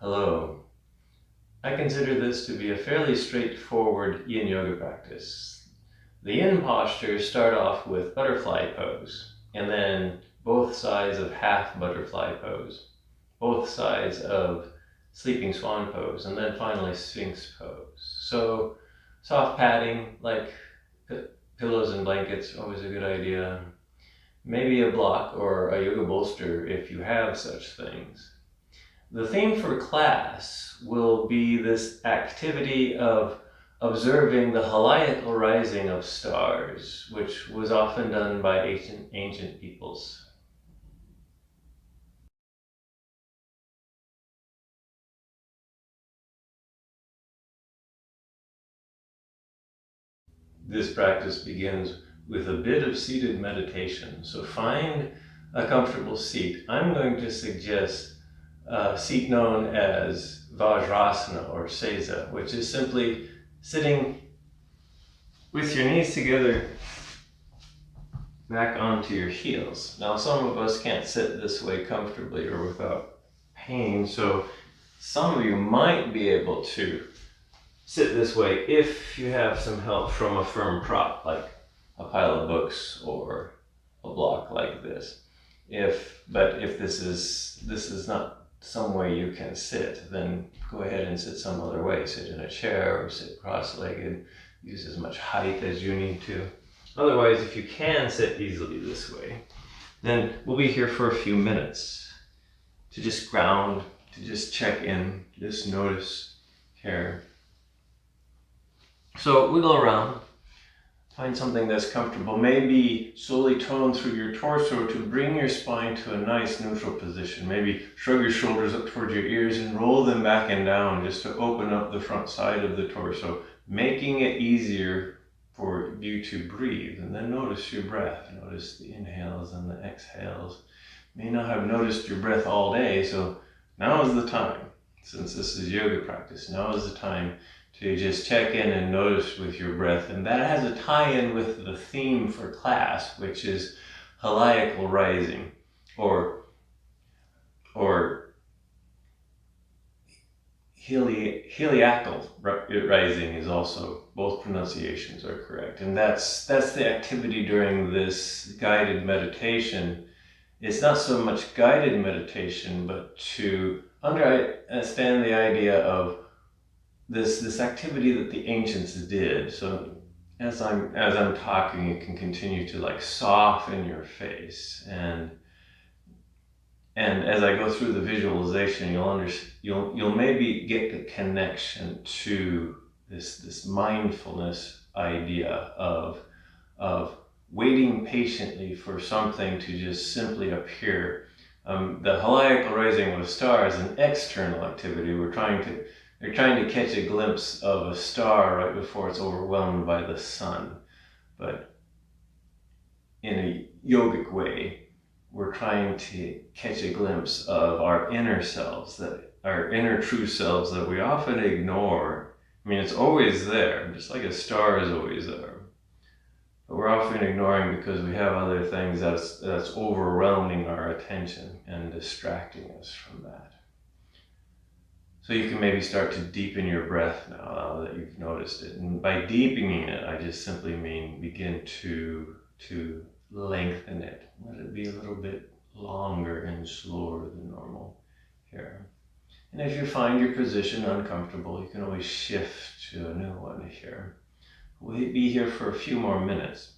Hello. I consider this to be a fairly straightforward yin yoga practice. The yin postures start off with butterfly pose, and then both sides of half butterfly pose, both sides of sleeping swan pose, and then finally Sphinx pose. So soft padding like pillows and blankets, always a good idea. Maybe a block or a yoga bolster if you have such things. The theme for class will be this activity of observing the heliacal rising of stars, which was often done by ancient peoples. This practice begins with a bit of seated meditation. So find a comfortable seat. I'm going to suggest a seat known as Vajrasana or Seiza, which is simply sitting with your knees together back onto your heels. Now, some of us can't sit this way comfortably or without pain, so some of you might be able to sit this way if you have some help from a firm prop, like a pile of books or a block like this. But if this is not some way you can sit, then go ahead and sit some other way. Sit in a chair or sit cross-legged. Use as much height as you need to. Otherwise, if you can sit easily this way, then we'll be here for a few minutes to just ground, to just check in, just notice here. So wiggle around, find something that's comfortable. Maybe slowly tone through your torso to bring your spine to a nice neutral position. Maybe shrug your shoulders up towards your ears and roll them back and down just to open up the front side of the torso, making it easier for you to breathe. And then notice your breath. Notice the inhales and the exhales. You may not have noticed your breath all day, so now is the time. Since this is yoga practice, now is the time to just check in and notice with your breath. And that has a tie-in with the theme for class, which is heliacal rising, or heliacal rising is also, both pronunciations are correct. And that's the activity during this guided meditation. It's not so much guided meditation, but to understand the idea of this activity that the ancients did. So as I'm talking, you can continue to like soften your face, and as I go through the visualization, you'll maybe get the connection to this mindfulness idea of waiting patiently for something to just simply appear. The heliacal rising of stars is an external activity. They're trying to catch a glimpse of a star right before it's overwhelmed by the sun. But in a yogic way, we're trying to catch a glimpse of our inner selves, our inner true selves that we often ignore. I mean, it's always there, just like a star is always there. But we're often ignoring because we have other things that's overwhelming our attention and distracting us from that. So you can maybe start to deepen your breath now that you've noticed it. And by deepening it, I just simply mean begin to lengthen it. Let it be a little bit longer and slower than normal here. And if you find your position uncomfortable, you can always shift to a new one here. We'll be here for a few more minutes.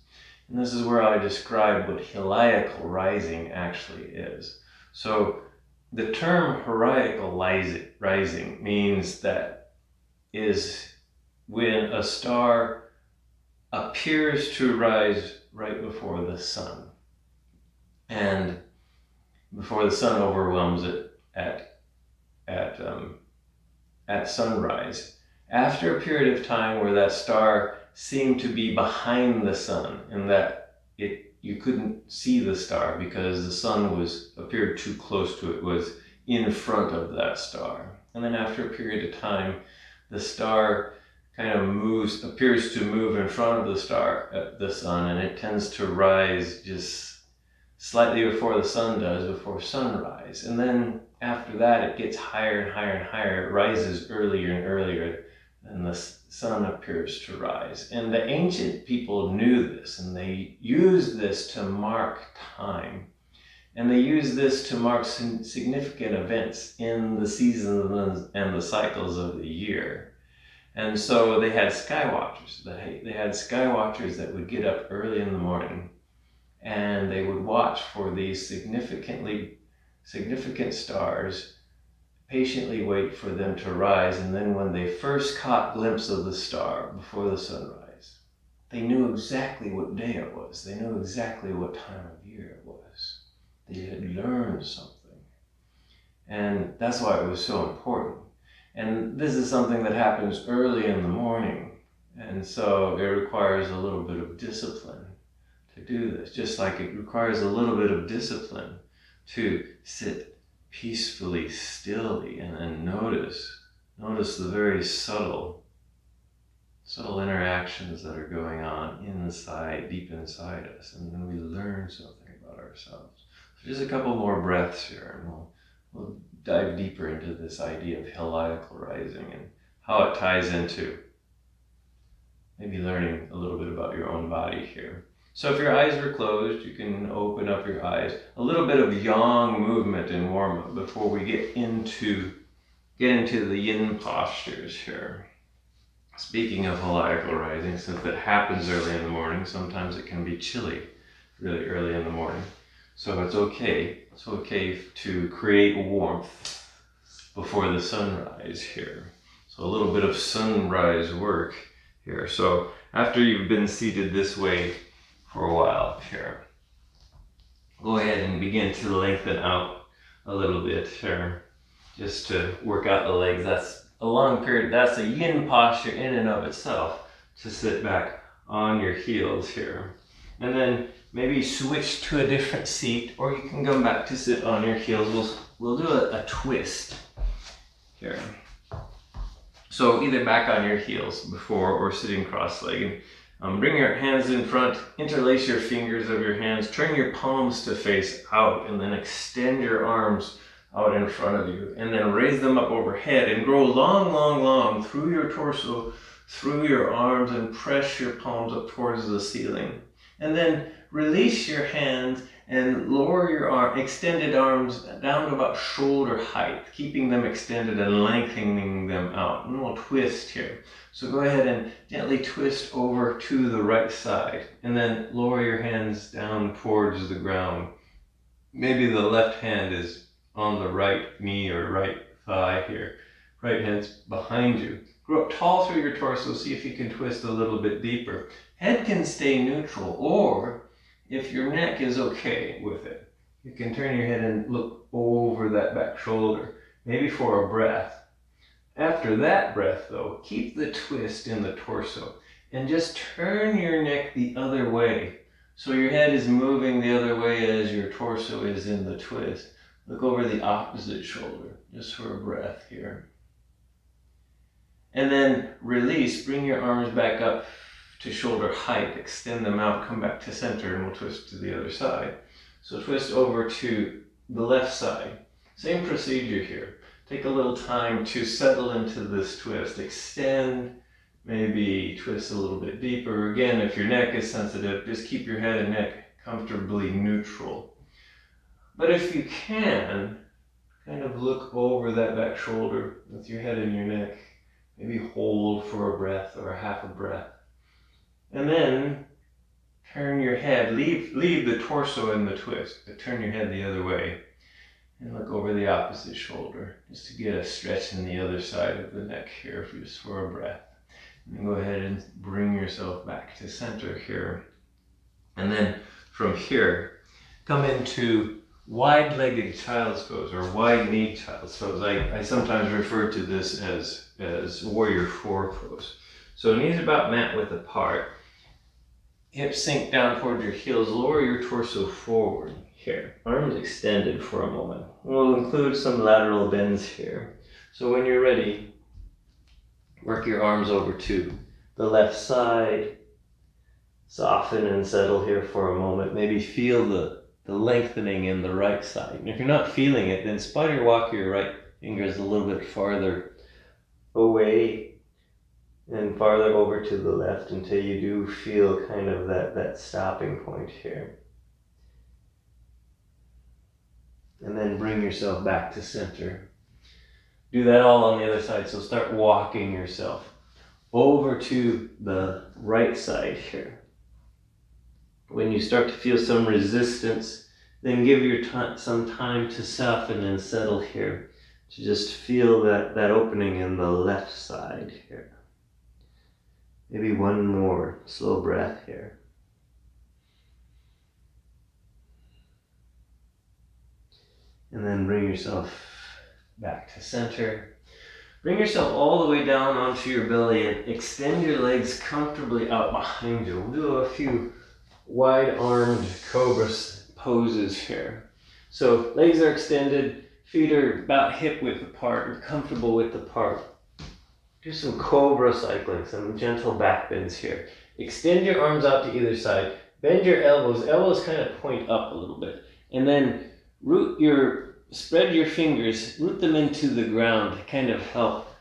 And this is where I describe what heliacal rising actually is. So the term heliacal rising means that is when a star appears to rise right before the sun, and before the sun overwhelms it at sunrise. After a period of time where that star seemed to be behind the sun, and that you couldn't see the star because the sun appeared too close to it, was in front of that star. And then after a period of time, the star kind of appears to move in front of the sun, and it tends to rise just slightly before the sun does, before sunrise. And then after that, it gets higher and higher and higher. It rises earlier and earlier, and the sun appears to rise. And the ancient people knew this, and they used this to mark time. And they used this to mark significant events in the seasons and the cycles of the year. And so they had sky watchers. They had sky watchers that would get up early in the morning, and they would watch for these significant stars, patiently wait for them to rise, and then when they first caught a glimpse of the star before the sunrise, they knew exactly what day it was. They knew exactly what time of year it was. They had learned something. And that's why it was so important. And this is something that happens early in the morning, and so it requires a little bit of discipline to do this, just like it requires a little bit of discipline to sit peacefully, stilly, and notice the very subtle interactions that are going on inside, deep inside us, and then we learn something about ourselves. So just a couple more breaths here, and we'll dive deeper into this idea of heliacal rising and how it ties into maybe learning a little bit about your own body here. So if your eyes are closed, you can open up your eyes. A little bit of yang movement and warm-up before we get into the yin postures here. Speaking of heliacal rising, since it happens early in the morning, sometimes it can be chilly really early in the morning. So it's okay. It's okay to create warmth before the sunrise here. So a little bit of sunrise work here. So after you've been seated this way for a while here, go ahead and begin to lengthen out a little bit here, just to work out the legs. That's a long period. That's a yin posture in and of itself, to sit back on your heels here. And then maybe switch to a different seat, or you can come back to sit on your heels. We'll do a twist here. So either back on your heels before or sitting cross-legged. Bring your hands in front, interlace your fingers of your hands, turn your palms to face out, and then extend your arms out in front of you, and then raise them up overhead and grow long, long, long through your torso, through your arms, and press your palms up towards the ceiling. And then release your hands and lower your extended arms down to about shoulder height, keeping them extended and lengthening them out. And we'll twist here. So go ahead and gently twist over to the right side, and then lower your hands down towards the ground. Maybe the left hand is on the right knee or right thigh here. Right hand's behind you. Grow up tall through your torso. See if you can twist a little bit deeper. Head can stay neutral, or if your neck is okay with it, you can turn your head and look over that back shoulder, maybe for a breath. After that breath, though, keep the twist in the torso and just turn your neck the other way. So your head is moving the other way as your torso is in the twist. Look over the opposite shoulder, just for a breath here. And then release, bring your arms back up to shoulder height, extend them out, come back to center, and we'll twist to the other side. So twist over to the left side. Same procedure here. Take a little time to settle into this twist. Extend, maybe twist a little bit deeper. Again, if your neck is sensitive, just keep your head and neck comfortably neutral. But if you can, kind of look over that back shoulder with your head and your neck. Maybe hold for a breath or a half a breath. And then turn your head, leave the torso in the twist, but turn your head the other way and look over the opposite shoulder, just to get a stretch in the other side of the neck here, just for a breath. And then go ahead and bring yourself back to center here. And then from here, come into wide-legged child's pose, or wide-kneed child's pose. I sometimes refer to this as warrior four pose. So knees about mat width apart, hips sink down towards your heels, lower your torso forward here, arms extended for a moment. We'll include some lateral bends here. So when you're ready, work your arms over to the left side, soften and settle here for a moment. Maybe feel the the lengthening in the right side. And if you're not feeling it, then spider walk your right fingers a little bit farther away and farther over to the left until you do feel kind of that stopping point here. And then bring yourself back to center. Do that all on the other side. So start walking yourself over to the right side here. When you start to feel some resistance, then give your some time to soften and settle here. To just feel that opening in the left side here. Maybe one more slow breath here. And then bring yourself back to center. Bring yourself all the way down onto your belly and extend your legs comfortably out behind you. We'll do a few wide-armed Cobra poses here. So legs are extended, feet are about hip width apart, or comfortable width apart. Do some Cobra cycling, some gentle back bends here. Extend your arms out to either side. Bend your elbows. Elbows kind of point up a little bit. And then spread your fingers, root them into the ground to kind of help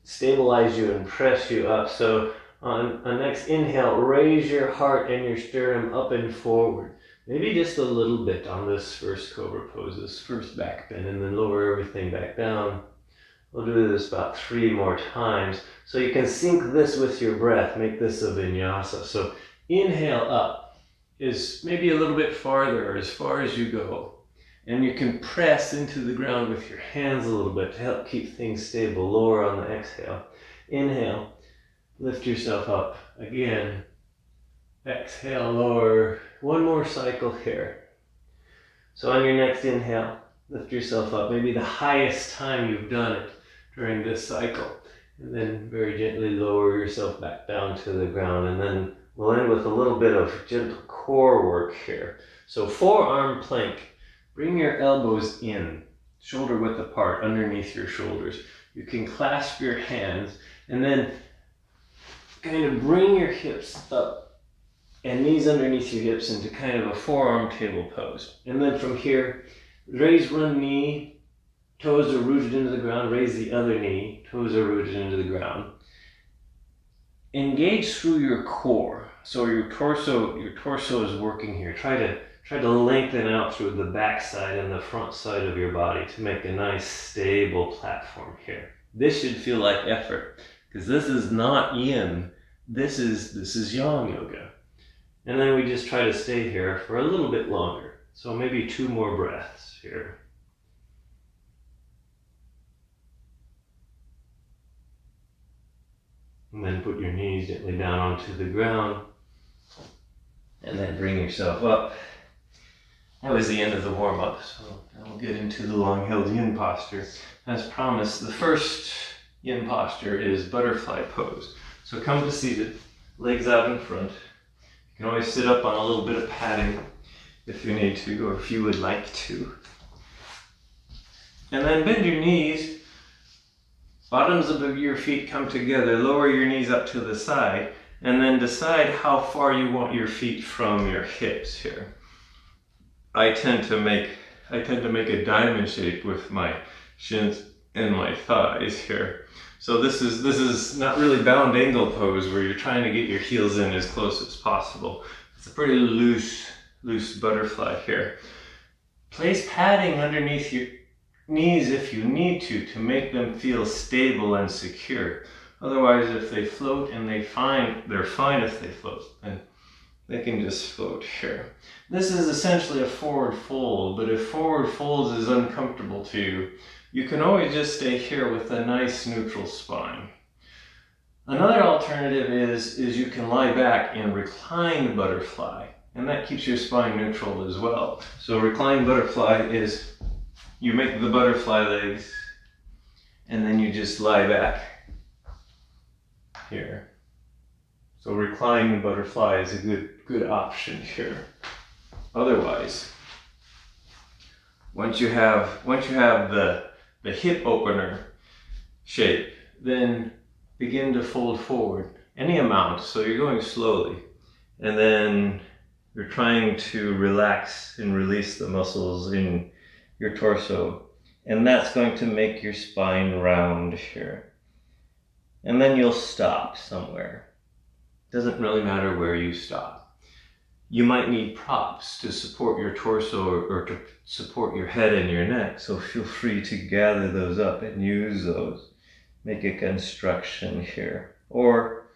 stabilize you and press you up. So on next inhale, raise your heart and your sternum up and forward. Maybe just a little bit on this first Cobra pose, this first back bend, and then lower everything back down. We'll do this about 3 more times. So you can sync this with your breath, make this a vinyasa. So inhale up is maybe a little bit farther, or as far as you go. And you can press into the ground with your hands a little bit to help keep things stable. Lower on the exhale. Inhale, lift yourself up. Again, exhale, lower. One more cycle here. So on your next inhale, lift yourself up. Maybe the highest time you've done it during this cycle. And then very gently lower yourself back down to the ground. And then we'll end with a little bit of gentle core work here. So forearm plank. Bring your elbows in, shoulder width apart, underneath your shoulders. You can clasp your hands and then kind of bring your hips up and knees underneath your hips into kind of a forearm table pose. And then from here, raise one knee, toes are rooted into the ground, raise the other knee, toes are rooted into the ground. Engage through your core. So your torso is working here. Try to lengthen out through the back side and the front side of your body to make a nice stable platform here. This should feel like effort because this is not yin. This is yang yoga. And then we just try to stay here for a little bit longer. So maybe 2 more breaths here. And then put your knees gently down onto the ground. And then bring yourself up. That was the end of the warm-up, so now we'll get into the long-held yin posture. As promised, the first yin posture is butterfly pose. So come to seated, legs out in front. You can always sit up on a little bit of padding if you need to, or if you would like to. And then bend your knees. Bottoms of your feet come together. Lower your knees up to the side, and then decide how far you want your feet from your hips here. I tend to make a diamond shape with my shins and my thighs here. So this is not really bound angle pose where you're trying to get your heels in as close as possible. It's a pretty loose butterfly here. Place padding underneath your knees if you need to make them feel stable and secure. Otherwise, if they float and they're fine if they float, and they can just float here. This is essentially a forward fold, but if forward folds is uncomfortable to you, you can always just stay here with a nice neutral spine. Another alternative is you can lie back in reclined butterfly, and that keeps your spine neutral as well. So reclined butterfly is you make the butterfly legs, and then you just lie back here. So reclining butterfly is a good option here. Otherwise, once you have the hip opener shape, then begin to fold forward any amount. So you're going slowly, and then You're trying to relax and release the muscles in your torso. And that's going to make your spine round here. And then you'll stop somewhere. Doesn't really matter where you stop. You might need props to support your torso or to support your head and your neck, so feel free to gather those up and use those. Make a construction here. Or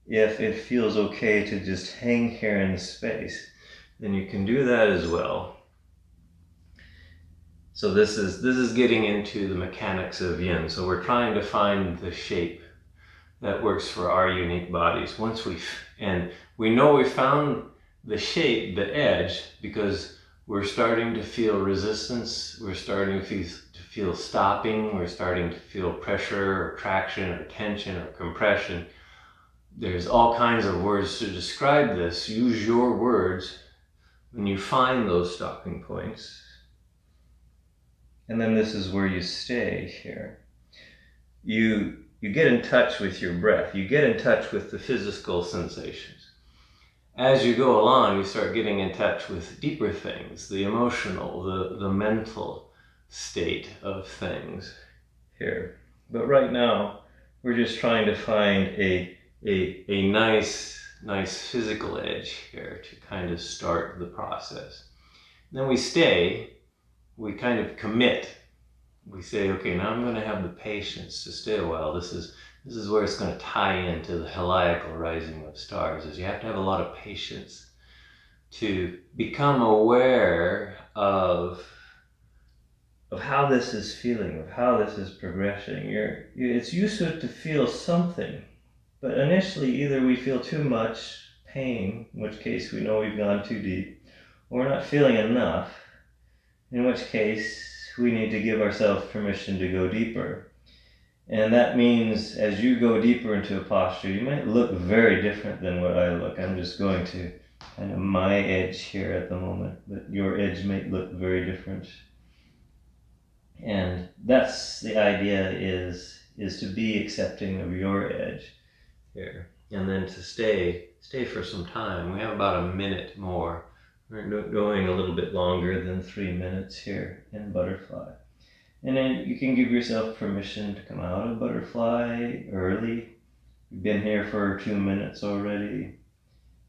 if it feels okay to just hang here in space, then you can do that as well. So this is getting into the mechanics of yin. So we're trying to find the shape that works for our unique bodies. And we know we found the shape, the edge, because we're starting to feel resistance, we're starting to feel stopping, we're starting to feel pressure or traction or tension or compression. There's all kinds of words to describe this. Use your words when you find those stopping points. And then this is where you stay here. You get in touch with your breath. You get in touch with the physical sensations. As you go along, you start getting in touch with deeper things, the emotional, the mental state of things here. But right now, we're just trying to find a nice physical edge here to kind of start the process. Then we stay. We kind of commit. We say, okay, now I'm going to have the patience to stay a while. This is where it's going to tie into the heliacal rising of stars, is you have to have a lot of patience to become aware of how this is feeling, of how this is progressing. It's useful to feel something, but initially either we feel too much pain, in which case we know we've gone too deep, or we're not feeling enough, in which case we need to give ourselves permission to go deeper. And that means as you go deeper into a posture, you might look very different than what I look. I'm just going to kind of my edge here at the moment, but your edge might look very different. And that's the idea, is to be accepting of your edge here. And then to stay for some time. We have about a minute more. We're going a little bit longer than 3 minutes here in butterfly. And then you can give yourself permission to come out of butterfly early. You've been here for 2 minutes already.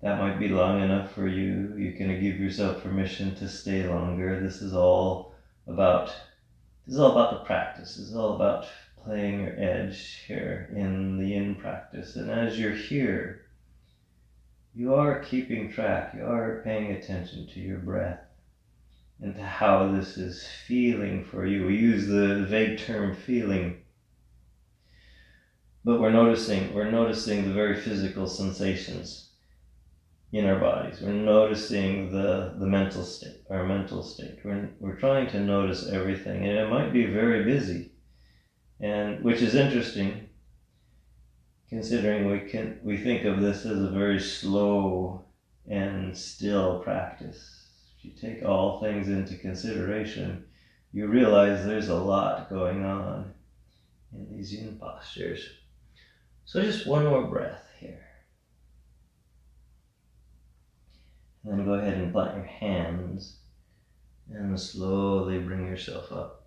That might be long enough for you. You can give yourself permission to stay longer. This is all about the practice. This is all about playing your edge here in the yin practice. And as you're here, you are keeping track, you are paying attention to your breath and to how this is feeling for you. We use the vague term feeling, but we're noticing the very physical sensations in our bodies. We're noticing the mental state, our mental state. We're trying to notice everything, and it might be very busy, and which is interesting, considering we think of this as a very slow and still practice. If you take all things into consideration, you realize there's a lot going on in these yin postures. So just one more breath here. And then go ahead and plant your hands and slowly bring yourself up.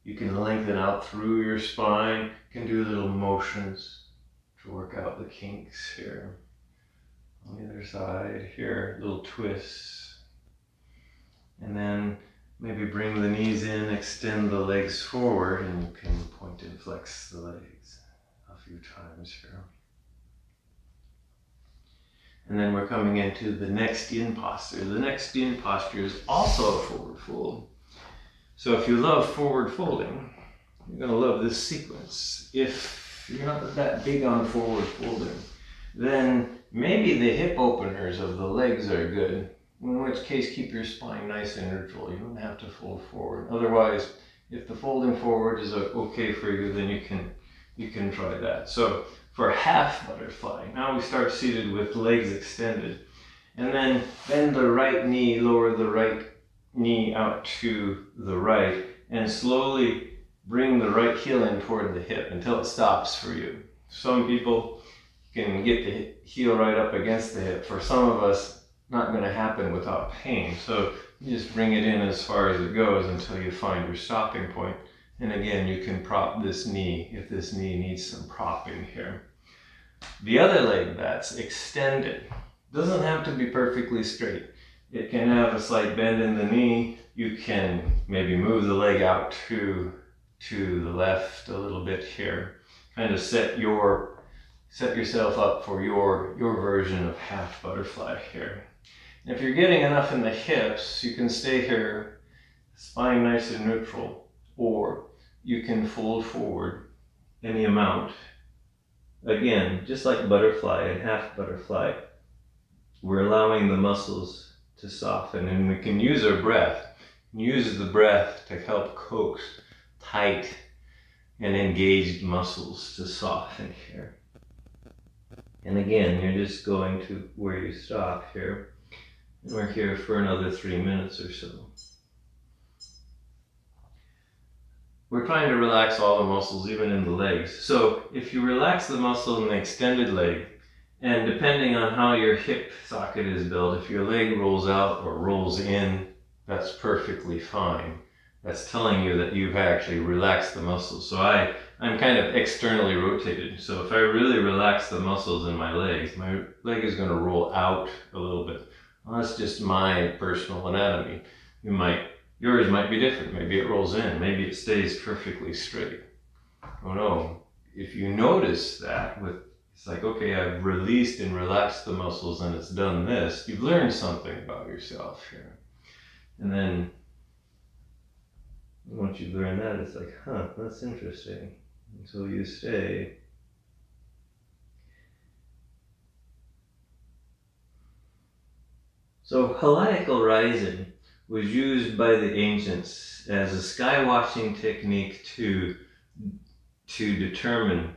You can lengthen out through your spine. You can do little motions to work out the kinks here. On the other side here, little twists. And then maybe bring the knees in, extend the legs forward, and you can point and flex the legs a few times here. And then we're coming into the next yin posture. The next yin posture is also a forward fold. So if you love forward folding, you're going to love this sequence. If you're not that big on forward folding, then maybe the hip openers of the legs are good, in which case keep your spine nice and neutral. You don't have to fold forward. Otherwise, if the folding forward is okay for you, then you can try that. So for half butterfly, now we start seated with legs extended. And then bend the right knee, lower the right knee out to the right, and slowly bring the right heel in toward the hip until it stops for you. Some people can get the heel right up against the hip. For some of us, not going to happen without pain. So you just bring it in as far as it goes until you find your stopping point. And again, you can prop this knee if this knee needs some propping here. The other leg that's extended doesn't have to be perfectly straight. It can have a slight bend in the knee. You can maybe move the leg out to the left a little bit here. Kind of set yourself up for your version of half butterfly here. And if you're getting enough in the hips, you can stay here, spine nice and neutral, or you can fold forward any amount. Again, just like butterfly and half butterfly, we're allowing the muscles to soften, and we can use our breath. Use the breath to help coax tight and engaged muscles to soften here. And again, you're just going to where you stop here. And we're here for another 3 minutes or so. We're trying to relax all the muscles, even in the legs. So if you relax the muscle in the extended leg, and depending on how your hip socket is built, if your leg rolls out or rolls in, that's perfectly fine. That's telling you that you've actually relaxed the muscles. So I'm kind of externally rotated. So if I really relax the muscles in my leg is going to roll out a little bit. Well, that's just my personal anatomy. Yours might be different. Maybe it rolls in. Maybe it stays perfectly straight. Oh no. If you notice that it's like, okay, I've released and relaxed the muscles and it's done this, you've learned something about yourself here. And then once you've learned that, it's like, that's interesting. And so you stay. So heliacal rising was used by the ancients as a sky watching technique to determine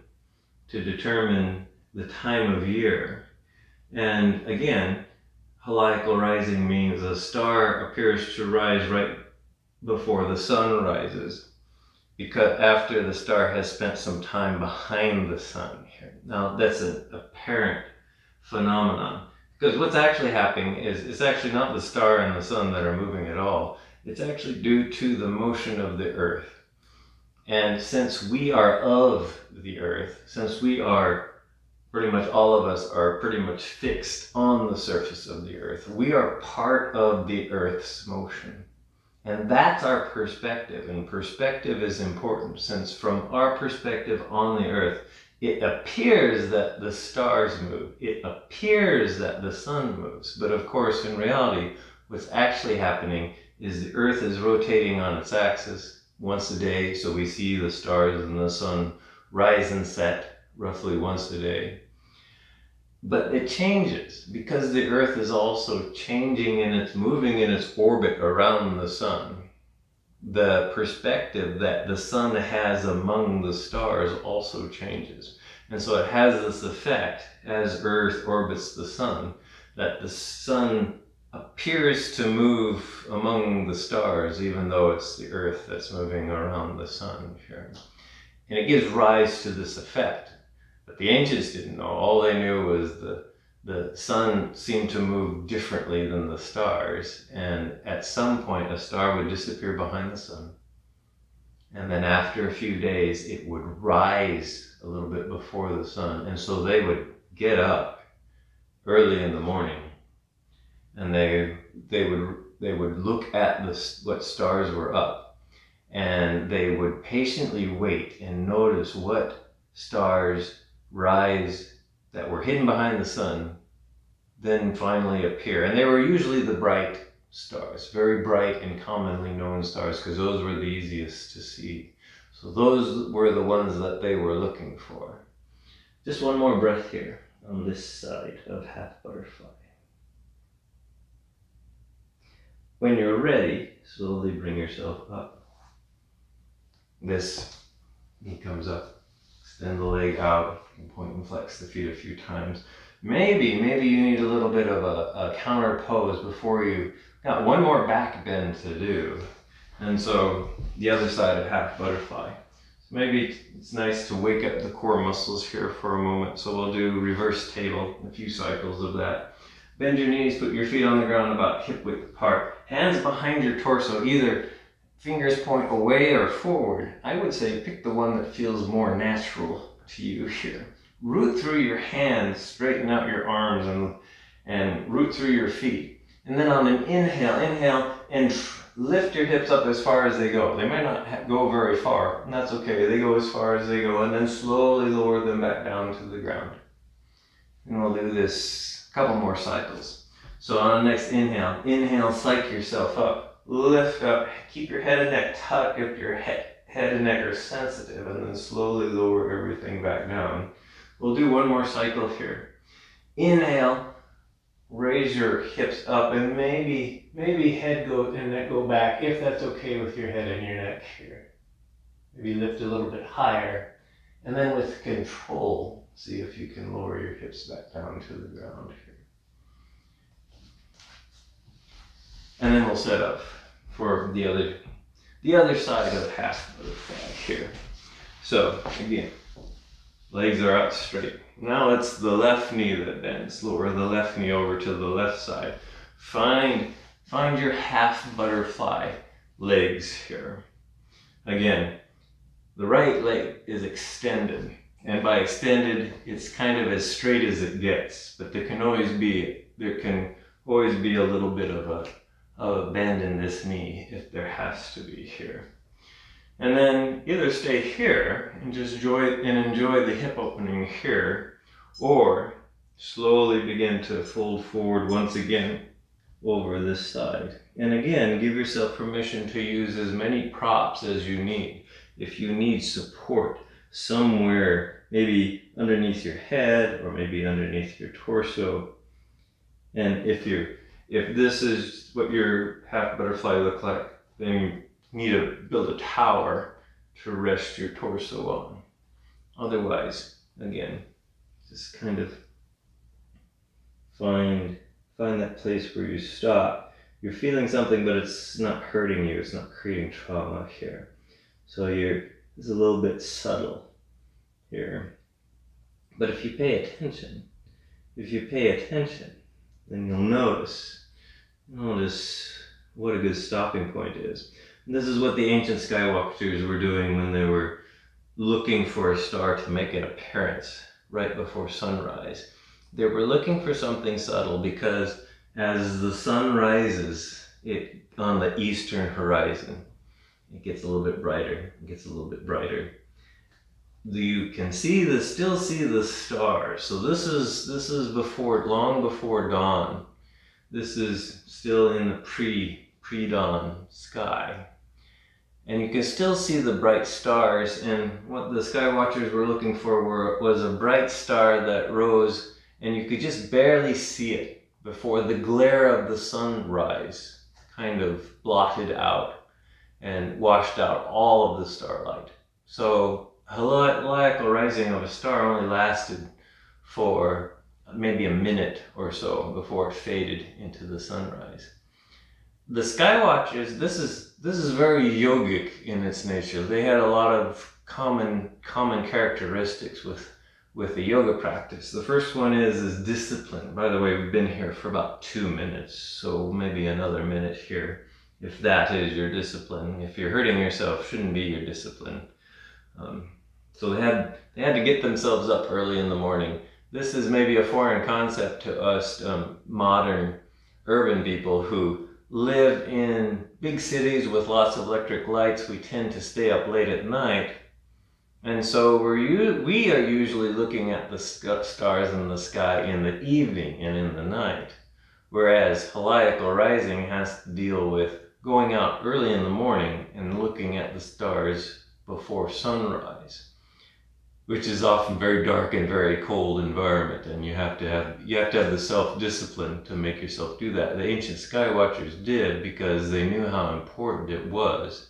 the time of year. And again, heliacal rising means a star appears to rise right before the sun rises, because after the star has spent some time behind the sun here. Now that's an apparent phenomenon, because what's actually happening is it's actually not the star and the sun that are moving at all. It's actually due to the motion of the earth. And since we are of the earth, since we are pretty much all of us are pretty much fixed on the surface of the earth, we are part of the earth's motion. And that's our perspective, and perspective is important, since from our perspective on the earth, it appears that the stars move, it appears that the sun moves, but of course in reality what's actually happening is the earth is rotating on its axis once a day, so we see the stars and the sun rise and set roughly once a day. But it changes because the earth is also changing and it's moving in its orbit around the sun. The perspective that the sun has among the stars also changes. And so it has this effect as Earth orbits the sun, that the sun appears to move among the stars, even though it's the earth that's moving around the sun here. And it gives rise to this effect. But the ancients didn't know. All they knew was the sun seemed to move differently than the stars. And at some point, a star would disappear behind the sun. And then after a few days, it would rise a little bit before the sun. And so they would get up early in the morning, and they would look at what stars were up, and they would patiently wait and notice what stars rise that were hidden behind the sun, then finally appear. And they were usually the bright stars, very bright and commonly known stars, because those were the easiest to see. So those were the ones that they were looking for. Just one more breath here on this side of half butterfly. When you're ready, slowly bring yourself up. This knee comes up, extend the leg out, and point and flex the feet a few times. Maybe you need a little bit of a counter pose before you got one more back bend to do. And so the other side of half butterfly. So maybe it's nice to wake up the core muscles here for a moment. So we'll do reverse table, a few cycles of that. Bend your knees, put your feet on the ground about hip width apart. Hands behind your torso, either fingers point away or forward. I would say pick the one that feels more natural to you here. Root through your hands, straighten out your arms and root through your feet. And then on an inhale and lift your hips up as far as they go. They might not go very far, and that's okay. They go as far as they go, and then slowly lower them back down to the ground. And we'll do this a couple more cycles. So on the next inhale, psych yourself up. Lift up, keep your head and neck tucked if your head and neck are sensitive, and then slowly lower everything back down. We'll do one more cycle here. Inhale, raise your hips up, and maybe head and neck go back, if that's okay with your head and your neck here. Maybe lift a little bit higher, and then with control, see if you can lower your hips back down to the ground here. And then we'll set up for the other side of half butterfly here. So again, legs are out straight. Now it's the left knee that bends. Lower the left knee over to the left side. Find your half butterfly legs here. Again, the right leg is extended. And by extended, it's kind of as straight as it gets. But there can always be a little bit of a bend in this knee if there has to be here. And then either stay here and just enjoy the hip opening here, or slowly begin to fold forward once again over this side. And again, give yourself permission to use as many props as you need. If you need support somewhere, maybe underneath your head or maybe underneath your torso, and if this is what your half butterfly look like, then you need to build a tower to rest your torso on. Otherwise, again, just kind of find that place where you stop. You're feeling something, but it's not hurting you. It's not creating trauma here. So it's a little bit subtle here. But if you pay attention, then you'll notice what a good stopping point is. And this is what the ancient skywalkers were doing when they were looking for a star to make an appearance right before sunrise. They were looking for something subtle because as the sun rises on the eastern horizon, it gets a little bit brighter. You can still see the stars. So this is long before dawn. This is still in the pre-dawn sky. And you can still see the bright stars, and what the sky watchers were looking for was a bright star that rose, and you could just barely see it before the glare of the sunrise kind of blotted out and washed out all of the starlight. So heliacal rising of a star only lasted for maybe a minute or so before it faded into the sunrise. The sky watchers, this is very yogic in its nature. They had a lot of common characteristics with the yoga practice. The first one is discipline. By the way, we've been here for about 2 minutes, so maybe another minute here, if that is your discipline. If you're hurting yourself, shouldn't be your discipline. So they had to get themselves up early in the morning. This is maybe a foreign concept to us modern urban people who live in big cities with lots of electric lights. We tend to stay up late at night, and so we are usually looking at the stars in the sky in the evening and in the night, whereas heliacal rising has to deal with going out early in the morning and looking at the stars before sunrise, which is often very dark and very cold environment, and you have to have the self-discipline to make yourself do that. The ancient sky watchers did, because they knew how important it was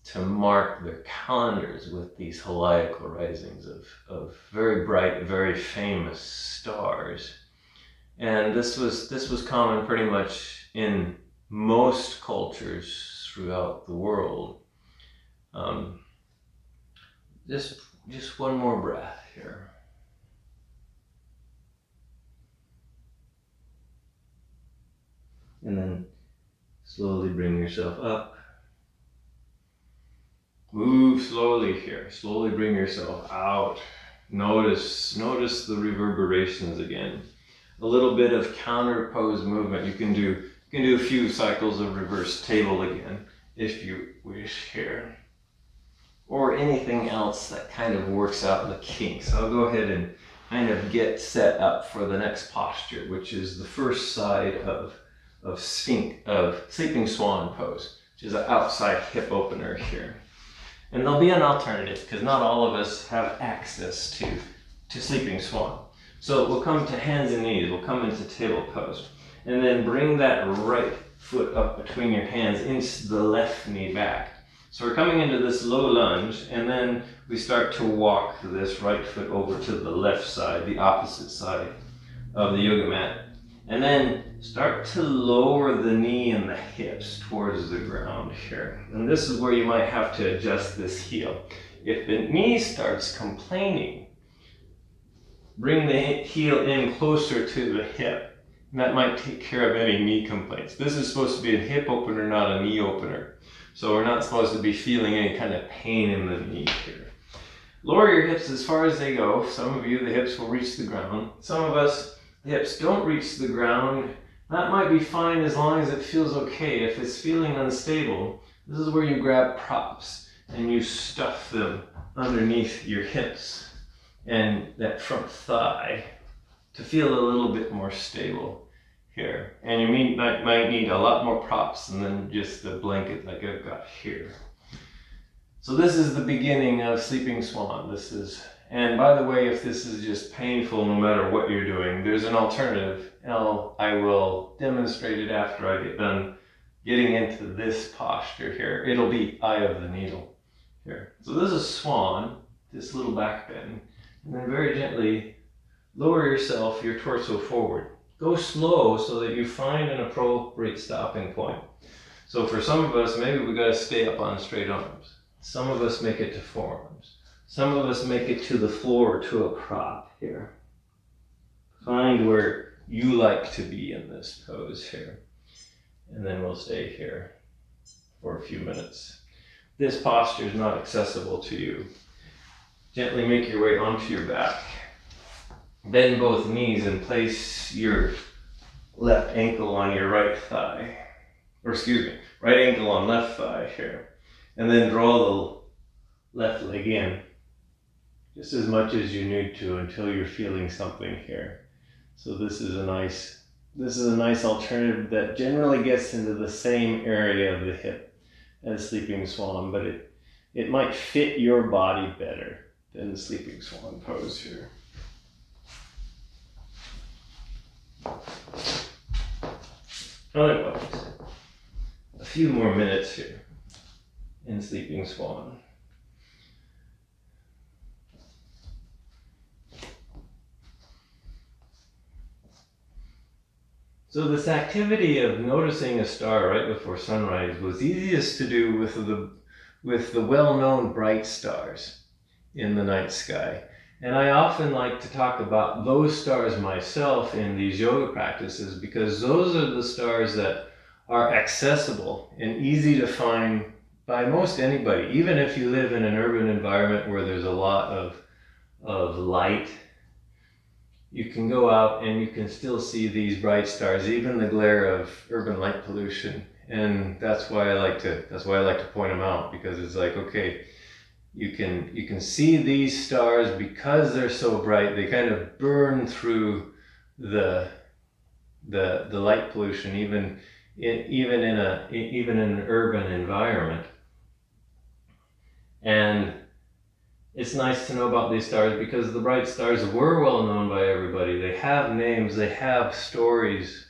to mark their calendars with these heliacal risings of very bright, very famous stars. And this was common pretty much in most cultures throughout the world. Just one more breath here. And then slowly bring yourself up. Move slowly here. Slowly bring yourself out. Notice the reverberations again. A little bit of counter pose movement. You can do a few cycles of reverse table again if you wish here. Or anything else that kind of works out the kinks. I'll go ahead and kind of get set up for the next posture, which is the first side of Sleeping Swan Pose, which is an outside hip opener here. And there'll be an alternative because not all of us have access to Sleeping Swan. So we'll come to hands and knees, we'll come into table pose. And then bring that right foot up between your hands, into the left knee back. So we're coming into this low lunge, and then we start to walk this right foot over to the left side, the opposite side of the yoga mat. And then start to lower the knee and the hips towards the ground here. And this is where you might have to adjust this heel. If the knee starts complaining, bring the heel in closer to the hip. And that might take care of any knee complaints. This is supposed to be a hip opener, not a knee opener. So we're not supposed to be feeling any kind of pain in the knee here. Lower your hips as far as they go. Some of you, the hips will reach the ground. Some of us, the hips don't reach the ground. That might be fine as long as it feels okay. If it's feeling unstable, this is where you grab props and you stuff them underneath your hips and that front thigh to feel a little bit more stable here. And you might need a lot more props than just the blanket like I've got here. So this is the beginning of Sleeping Swan. And by the way, if this is just painful no matter what you're doing, there's an alternative. I will demonstrate it after I get done getting into this posture here. It'll be eye of the needle here. So this is Swan, this little back bend. And then very gently lower yourself, your torso forward. Go slow so that you find an appropriate stopping point. So for some of us, maybe we gotta stay up on straight arms. Some of us make it to forearms. Some of us make it to the floor, to a prop here. Find where you like to be in this pose here. And then we'll stay here for a few minutes. This posture is not accessible to you. Gently make your way onto your back. Bend both knees and place your left ankle on your right thigh. Right ankle on left thigh here. And then draw the left leg in. Just as much as you need to until you're feeling something here. So this is a nice alternative that generally gets into the same area of the hip as Sleeping Swan, but it might fit your body better than the Sleeping Swan pose here. Otherwise, a few more minutes here in Sleeping Swan. So this activity of noticing a star right before sunrise was easiest to do with the well-known bright stars in the night sky. And I often like to talk about those stars myself in these yoga practices because those are the stars that are accessible and easy to find by most anybody. Even if you live in an urban environment where there's a lot of light, you can go out and you can still see these bright stars, even the glare of urban light pollution. And that's why I like to point them out, because it's like, okay, you can see these stars because they're so bright. They kind of burn through the light pollution, even in an urban environment. And it's nice to know about these stars because the bright stars were well known by everybody. They have names, they have stories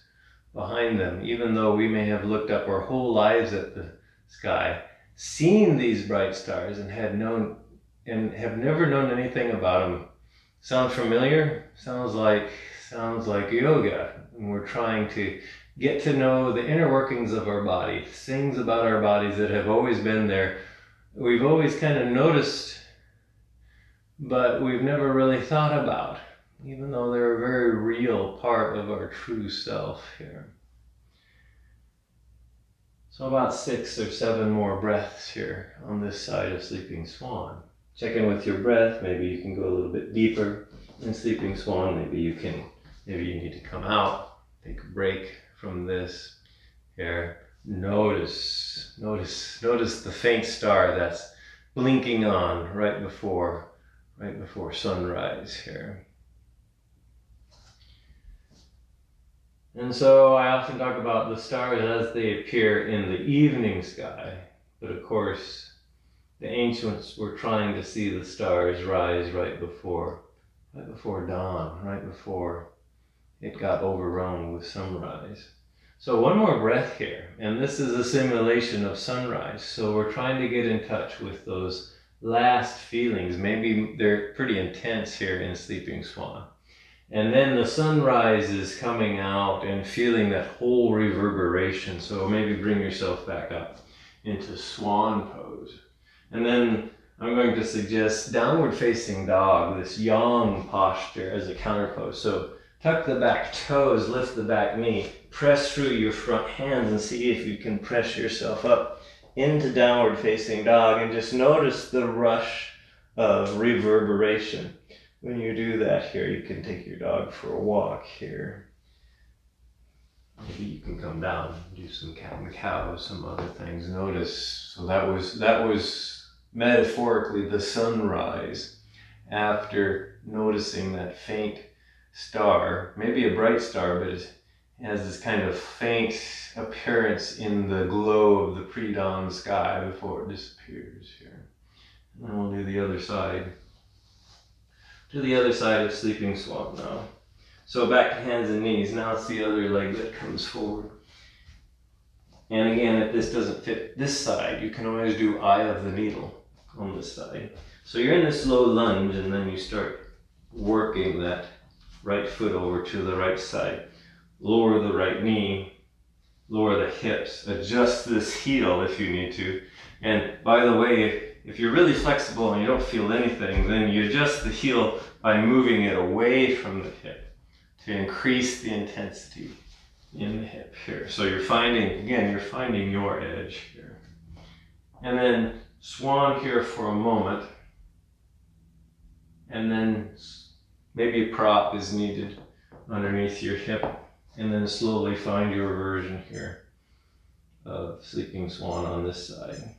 behind them, even though we may have looked up our whole lives at the sky, seen these bright stars and have never known anything about them. Sound familiar? Sounds like yoga. And we're trying to get to know the inner workings of our body, things about our bodies that have always been there. We've always kind of noticed but we've never really thought about, even though they're a very real part of our true self here. So about 6 or 7 more breaths here on this side of Sleeping Swan. Check in with your breath. Maybe you can go a little bit deeper in Sleeping Swan. Maybe you need to come out, take a break from this here. Notice the faint star that's blinking on right before sunrise here. And so I often talk about the stars as they appear in the evening sky, but of course the ancients were trying to see the stars rise right before dawn, right before it got overrun with sunrise. So one more breath here, and this is a simulation of sunrise. So we're trying to get in touch with those last feelings. Maybe they're pretty intense here in Sleeping Swan. And then the sunrise is coming out and feeling that whole reverberation. So maybe bring yourself back up into Swan Pose. And then I'm going to suggest downward facing dog, this yang posture as a counter pose. So tuck the back toes, lift the back knee, press through your front hands and see if you can press yourself up into downward facing dog, and just notice the rush of reverberation. When you do that here, you can take your dog for a walk here. Maybe you can come down and do some cat and cow, some other things. Notice, so that was metaphorically the sunrise after noticing that faint star, maybe a bright star, but it has this kind of faint appearance in the glow of the pre-dawn sky before it disappears here. And then we'll do the other side. To the other side of Sleeping Swan now. So back to hands and knees. Now it's the other leg that comes forward. And again, if this doesn't fit this side, you can always do eye of the needle on this side. So you're in this low lunge, and then you start working that right foot over to the right side. Lower the right knee, lower the hips, adjust this heel if you need to. And by the way, if you're really flexible and you don't feel anything, then you adjust the heel by moving it away from the hip to increase the intensity in the hip here. So you're finding your edge here. And then swan here for a moment. And then maybe a prop is needed underneath your hip. And then slowly find your version here of Sleeping Swan on this side.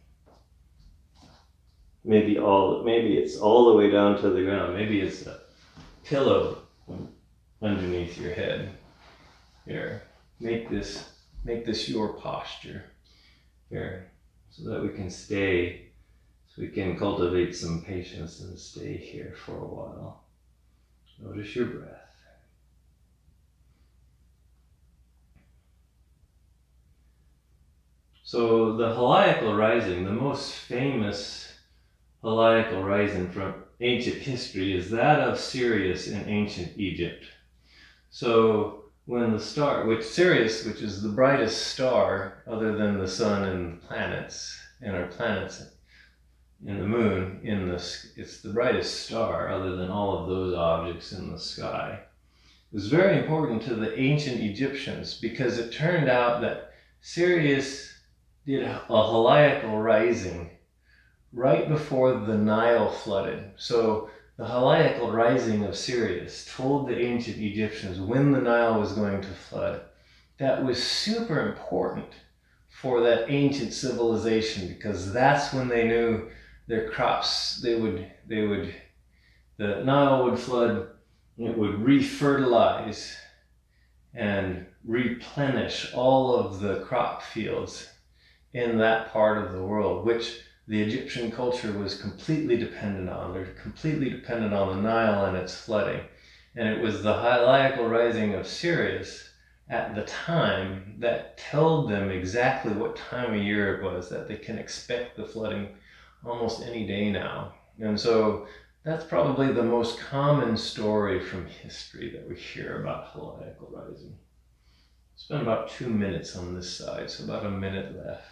Maybe it's all the way down to the ground. Maybe it's a pillow underneath your head. Here, make this your posture here, so that we can cultivate some patience and stay here for a while. Notice your breath. So the Heliacal rising, the most famous Heliacal rising from ancient history, is that of Sirius in ancient Egypt. So when the star, Sirius, which is the brightest star other than the sun and planets, and our planets in the moon, it's the brightest star other than all of those objects in the sky. It was very important to the ancient Egyptians because it turned out that Sirius did a Heliacal rising right before the Nile flooded. So the Heliacal rising of Sirius told the ancient Egyptians when the Nile was going to flood. That was super important for that ancient civilization, because that's when they knew their crops, the Nile would flood, and it would refertilize and replenish all of the crop fields in that part of the world, which the Egyptian culture was completely dependent on. They're completely dependent on the Nile and its flooding. And it was the Heliacal rising of Sirius at the time that told them exactly what time of year it was, that they can expect the flooding almost any day now. And so that's probably the most common story from history that we hear about Heliacal rising. Spend about 2 minutes on this side, so about a minute left.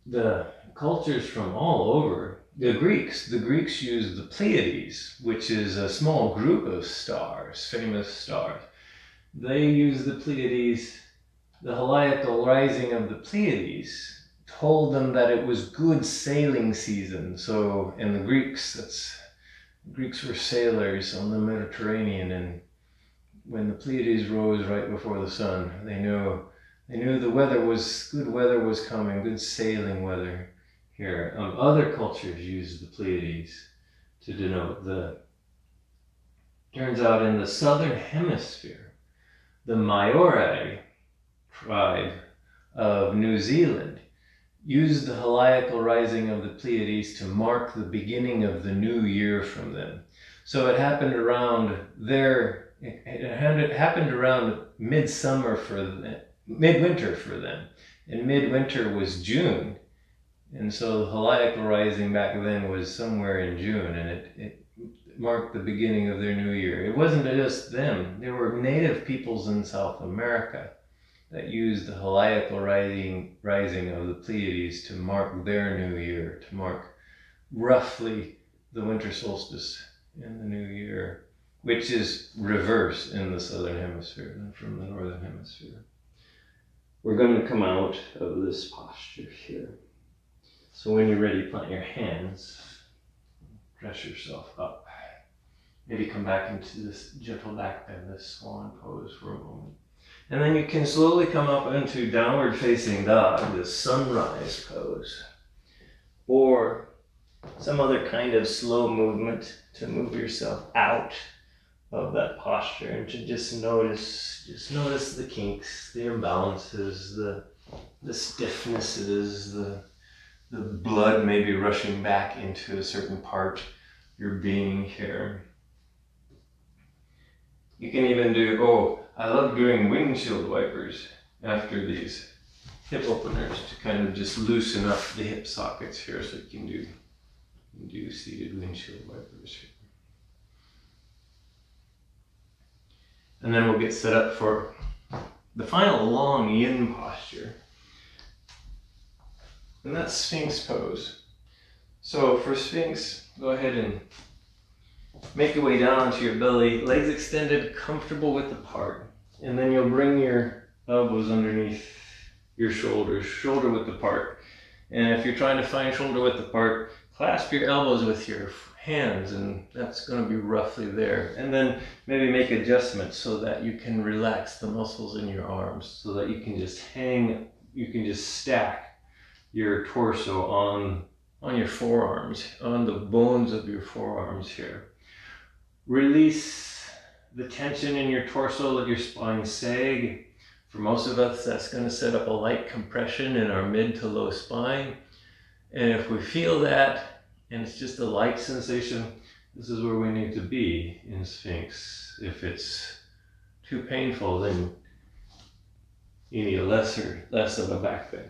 The cultures from all over The Greeks used the Pleiades, which is a small group of stars, famous stars. They used the Pleiades, the heliacal rising of the Pleiades told them that it was good sailing season. So, and the Greeks were sailors on the Mediterranean, and when the Pleiades rose right before the sun, they knew the weather was coming, good sailing weather here. Other cultures used the Pleiades to denote turns out in the southern hemisphere, the Maori tribe of New Zealand used the heliacal rising of the Pleiades to mark the beginning of the new year from them. So it happened around it happened around midwinter for them. And midwinter was June. And so the heliacal rising back then was somewhere in June, and it marked the beginning of their new year. It wasn't just them. There were native peoples in South America that used the heliacal rising of the Pleiades to mark their new year, to mark roughly the winter solstice in the new year, which is reverse in the southern hemisphere than from the northern hemisphere. We're going to come out of this posture here. So when you're ready, plant your hands, dress yourself up. Maybe come back into this gentle back bend, this swan pose for a moment. And then you can slowly come up into downward facing dog, this sunrise pose. Or some other kind of slow movement to move yourself out of that posture and to just notice the kinks, the imbalances, the stiffnesses, the blood maybe rushing back into a certain part of your being here. You can even do, I love doing windshield wipers after these hip openers to kind of just loosen up the hip sockets here, so you can do seated windshield wipers here. And then we'll get set up for the final long yin posture. And that's Sphinx Pose. So for Sphinx, go ahead and make your way down onto your belly, legs extended, comfortable width apart. And then you'll bring your elbows underneath your shoulders, shoulder width apart. And if you're trying to find shoulder width apart, clasp your elbows with your hands, and that's going to be roughly there. And then maybe make adjustments so that you can relax the muscles in your arms, so that you can just stack your torso on your forearms, on the bones of your forearms here. Release the tension in your torso, let your spine sag. For most of us, that's going to set up a light compression in our mid to low spine. And if we feel that, and it's just a light sensation, this is where we need to be in Sphinx. If it's too painful, then you need less of a back bend.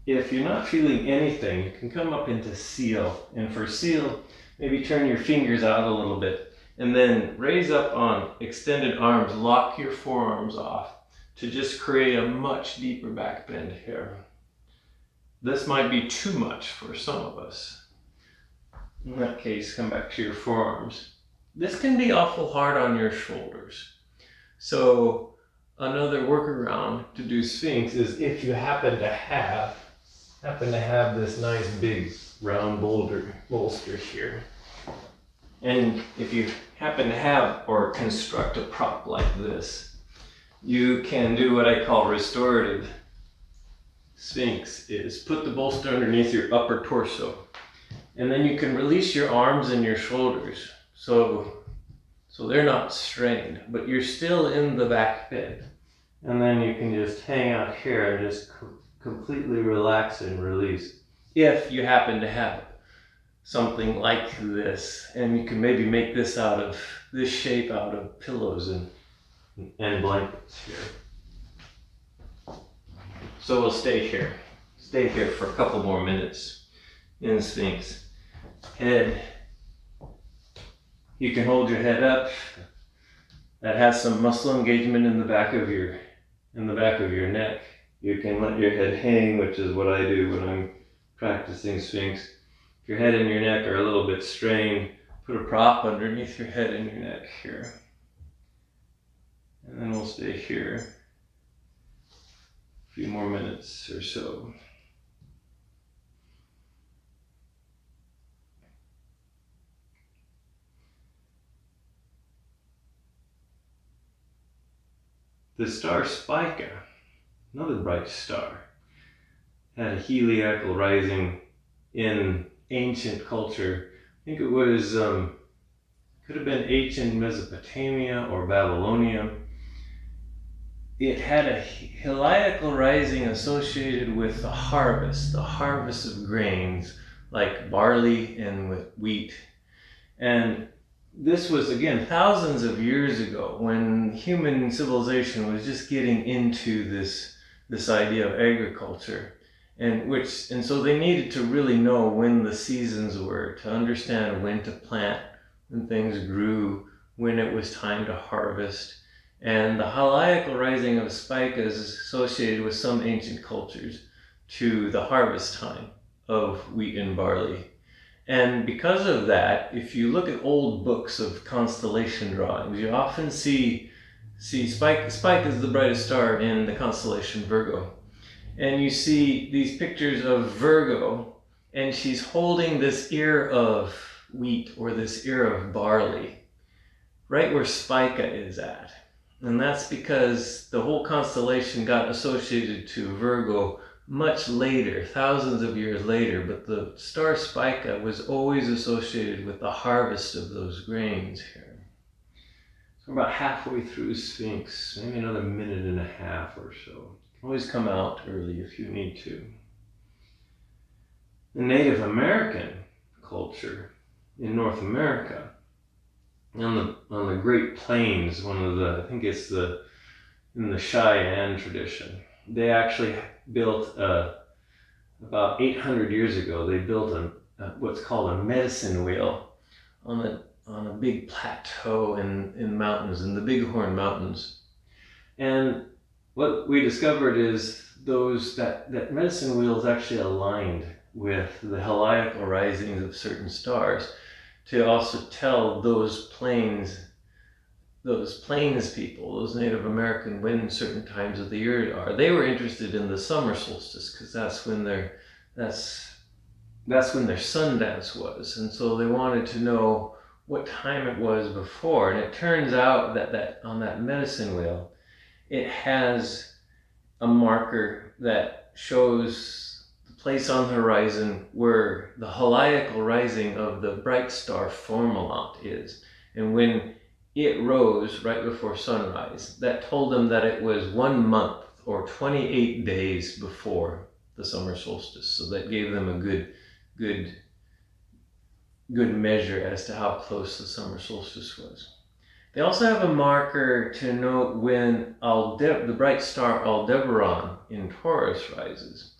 If you're not feeling anything, you can come up into seal. And for seal, maybe turn your fingers out a little bit. And then raise up on extended arms, lock your forearms off to just create a much deeper back bend here. This might be too much for some of us. In that case, come back to your forearms. This can be awful hard on your shoulders. So another workaround to do Sphinx is if you happen to have this nice big round bolster here. And if you happen to have or construct a prop like this, you can do what I call restorative Sphinx, is put the bolster underneath your upper torso. And then you can release your arms and your shoulders so they're not strained, but you're still in the back bend. And then you can just hang out here and just completely relax and release. If you happen to have something like this, and you can maybe make this shape out of pillows and blankets here. So we'll stay here for a couple more minutes in Sphinx. Head, you can hold your head up. That has some muscle engagement in the back of your neck. You can let your head hang, which is what I do when I'm practicing Sphinx. If your head and your neck are a little bit strained, put a prop underneath your head and your neck here. And then we'll stay here a few more minutes or so. The star Spica, another bright star, had a heliacal rising in ancient culture. I think it was, could have been ancient Mesopotamia or Babylonia. It had a heliacal rising associated with the harvest of grains like barley and with wheat. And this was, again, thousands of years ago when human civilization was just getting into this idea of agriculture. And so they needed to really know when the seasons were, to understand when to plant, when things grew, when it was time to harvest. And the heliacal rising of Spica is associated with some ancient cultures to the harvest time of wheat and barley. And because of that, if you look at old books of constellation drawings, you often see Spica is the brightest star in the constellation Virgo. And you see these pictures of Virgo, and she's holding this ear of wheat or this ear of barley, right where Spica is at. And that's because the whole constellation got associated to Virgo much later, thousands of years later, but the star Spica was always associated with the harvest of those grains here. So we're about halfway through Sphinx, maybe another minute and a half or so. Always come out early if you need to. The Native American culture in North America, on the Great Plains, I think it's in the Cheyenne tradition, they actually built about 800 years ago, they built what's called a medicine wheel on a big plateau in mountains, in the Bighorn Mountains. And what we discovered is that medicine wheel is actually aligned with the heliacal risings of certain stars to also tell those plains people, those Native American, when certain times of the year are. They were interested in the summer solstice because that's when their Sundance was, and so they wanted to know what time it was before. And it turns out that on that medicine wheel, it has a marker that shows the place on the horizon where the heliacal rising of the bright star Forearm is. And when it rose right before sunrise, that told them that it was 1 month or 28 days before the summer solstice. So that gave them a good measure as to how close the summer solstice was. They also have a marker to note when the bright star Aldebaran in Taurus rises.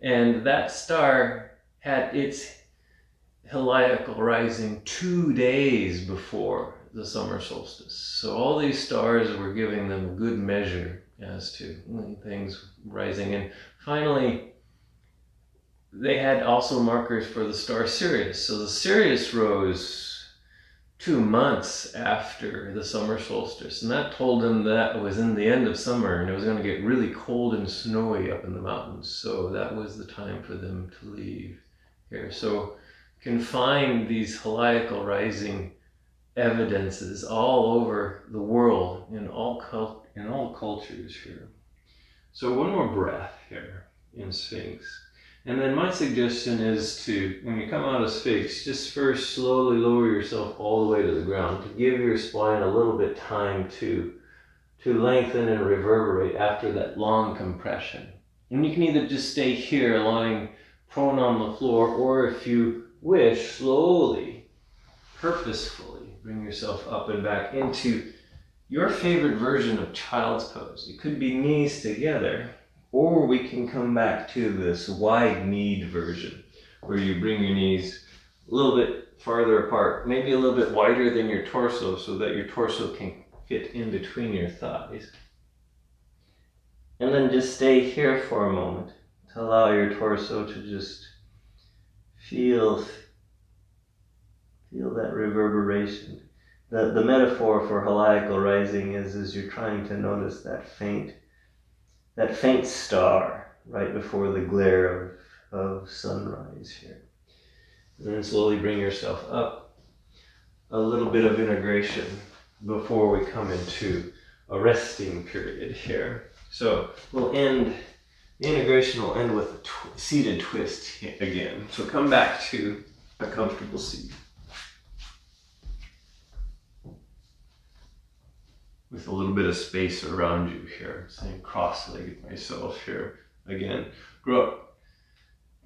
And that star had its heliacal rising 2 days before the summer solstice. So all these stars were giving them a good measure as to when things rising. And finally, they had also markers for the star Sirius. So the Sirius rose 2 months after the summer solstice, and that told them that it was in the end of summer and it was going to get really cold and snowy up in the mountains. So that was the time for them to leave here. So you can find these heliacal rising evidences all over the world in all cultures here. So one more breath here in Sphinx. And then my suggestion is to, when you come out of Sphinx, just first slowly lower yourself all the way to the ground to give your spine a little bit time to lengthen and reverberate after that long compression. And you can either just stay here lying prone on the floor, or if you wish, slowly, purposefully bring yourself up and back into your favorite version of child's pose. It could be knees together, or we can come back to this wide-kneed version, where you bring your knees a little bit farther apart, maybe a little bit wider than your torso, so that your torso can fit in between your thighs. And then just stay here for a moment to allow your torso to just Feel that reverberation. The metaphor for heliacal rising is you're trying to notice that faint star right before the glare of sunrise here. And then slowly bring yourself up. A little bit of integration before we come into a resting period here. So we'll end, the integration will end with a seated twist again. So come back to a comfortable seat. With a little bit of space around you here. Saying cross-legged myself here. Again, grow up.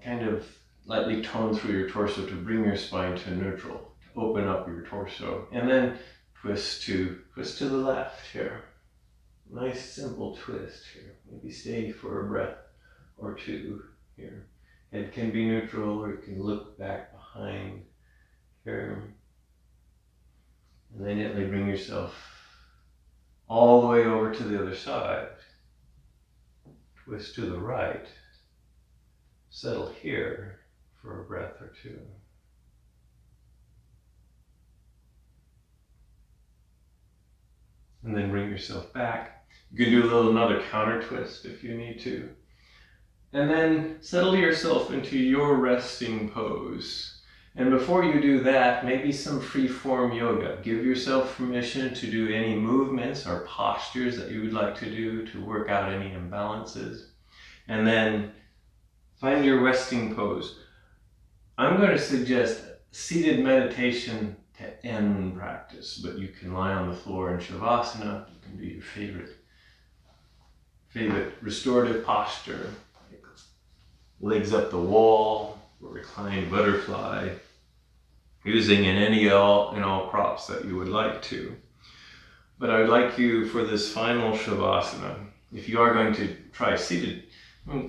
Kind of lightly tone through your torso to bring your spine to neutral. To open up your torso. And then twist to the left here. Nice simple twist here. Maybe stay for a breath or two here. Head can be neutral or you can look back behind here. And then gently bring yourself all the way over to the other side. Twist to the right. Settle here for a breath or two. And then bring yourself back. You can do another counter twist if you need to. And then settle yourself into your resting pose. And before you do that, maybe some free form yoga. Give yourself permission to do any movements or postures that you would like to do to work out any imbalances. And then find your resting pose. I'm going to suggest seated meditation to end practice, but you can lie on the floor in Shavasana. You can do your favorite restorative posture. Legs up the wall, or reclined butterfly, using in all props that you would like to. But I would like you for this final Shavasana, if you are going to try seated,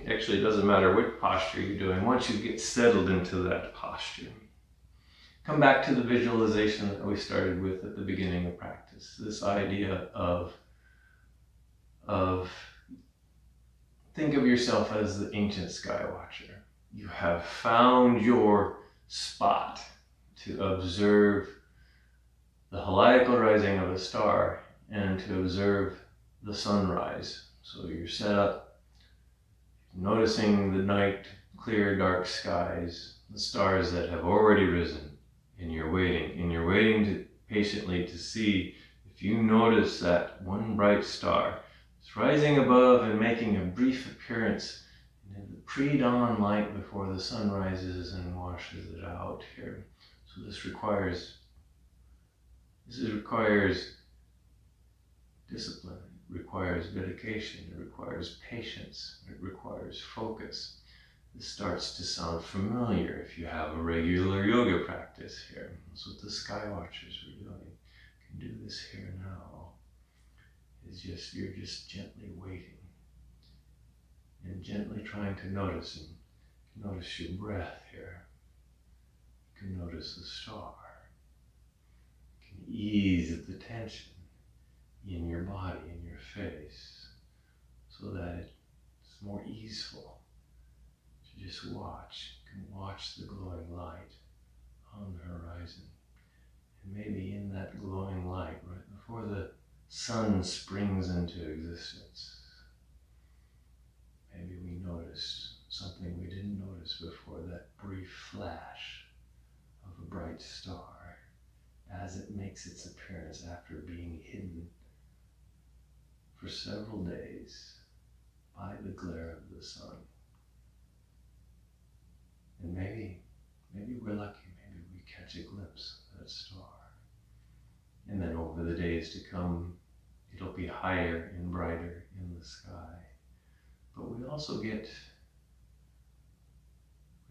actually it doesn't matter which posture you're doing, once you get settled into that posture, come back to the visualization that we started with at the beginning of practice. This idea of think of yourself as the ancient sky watcher. You have found your spot to observe the heliacal rising of a star and to observe the sunrise. So you're set up, noticing the night, clear, dark skies, the stars that have already risen, and you're waiting patiently to see if you notice that one bright star. It's rising above and making a brief appearance in the pre-dawn light before the sun rises and washes it out here. So this requires discipline, it requires dedication, it requires patience, it requires focus. This starts to sound familiar if you have a regular yoga practice here. That's what the sky watchers were doing. You can do this here now. You're just gently waiting and gently trying to notice your breath here. You can notice the star. You can ease the tension in your body, in your face, so that it's more easeful to just watch. You can watch the glowing light on the horizon. And maybe in that glowing light, right before the sun springs into existence, maybe we noticed something we didn't notice before, that brief flash of a bright star as it makes its appearance after being hidden for several days by the glare of the sun. And maybe we're lucky, maybe we catch a glimpse of that star. And then over the days to come, it'll be higher and brighter in the sky. But we also get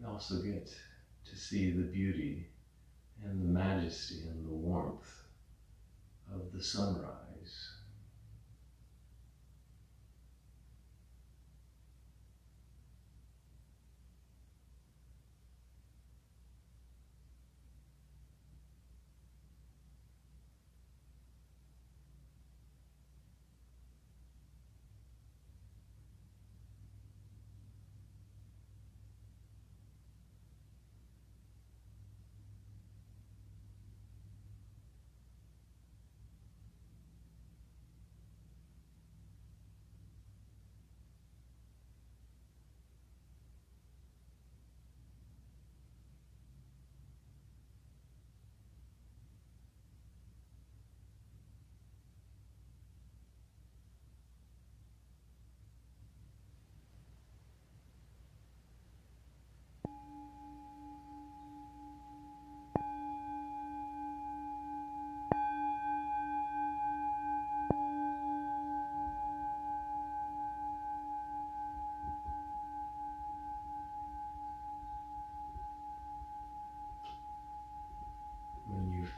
to see the beauty and the majesty and the warmth of the sunrise.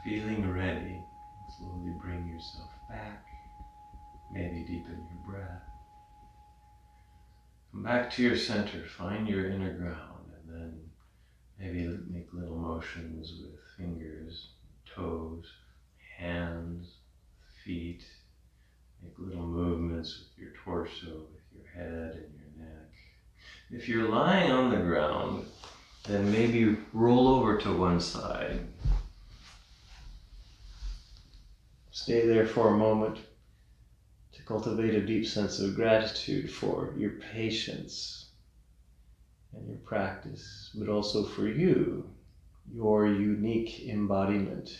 you're feeling ready, slowly bring yourself back. Maybe deepen your breath. Come back to your center, find your inner ground, and then maybe make little motions with fingers, toes, hands, feet. Make little movements with your torso, with your head and your neck. If you're lying on the ground, then maybe roll over to one side. Stay there for a moment to cultivate a deep sense of gratitude for your patience and your practice, but also for you, your unique embodiment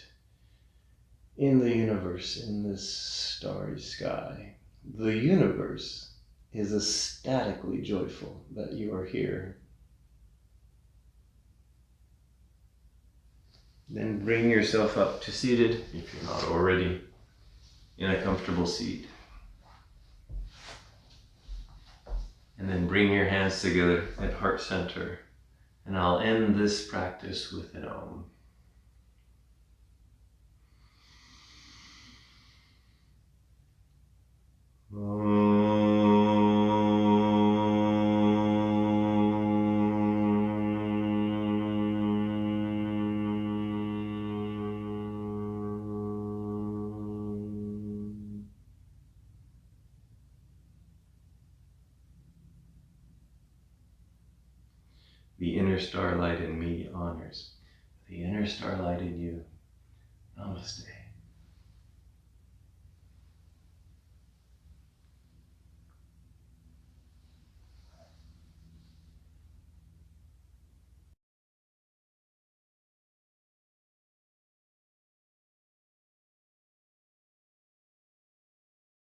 in the universe, in this starry sky. The universe is ecstatically joyful that you are here. Then bring yourself up to seated, if you're not already in a comfortable seat. And then bring your hands together at heart center. And I'll end this practice with an Om. The inner starlight in me honors the inner starlight in you. Namaste.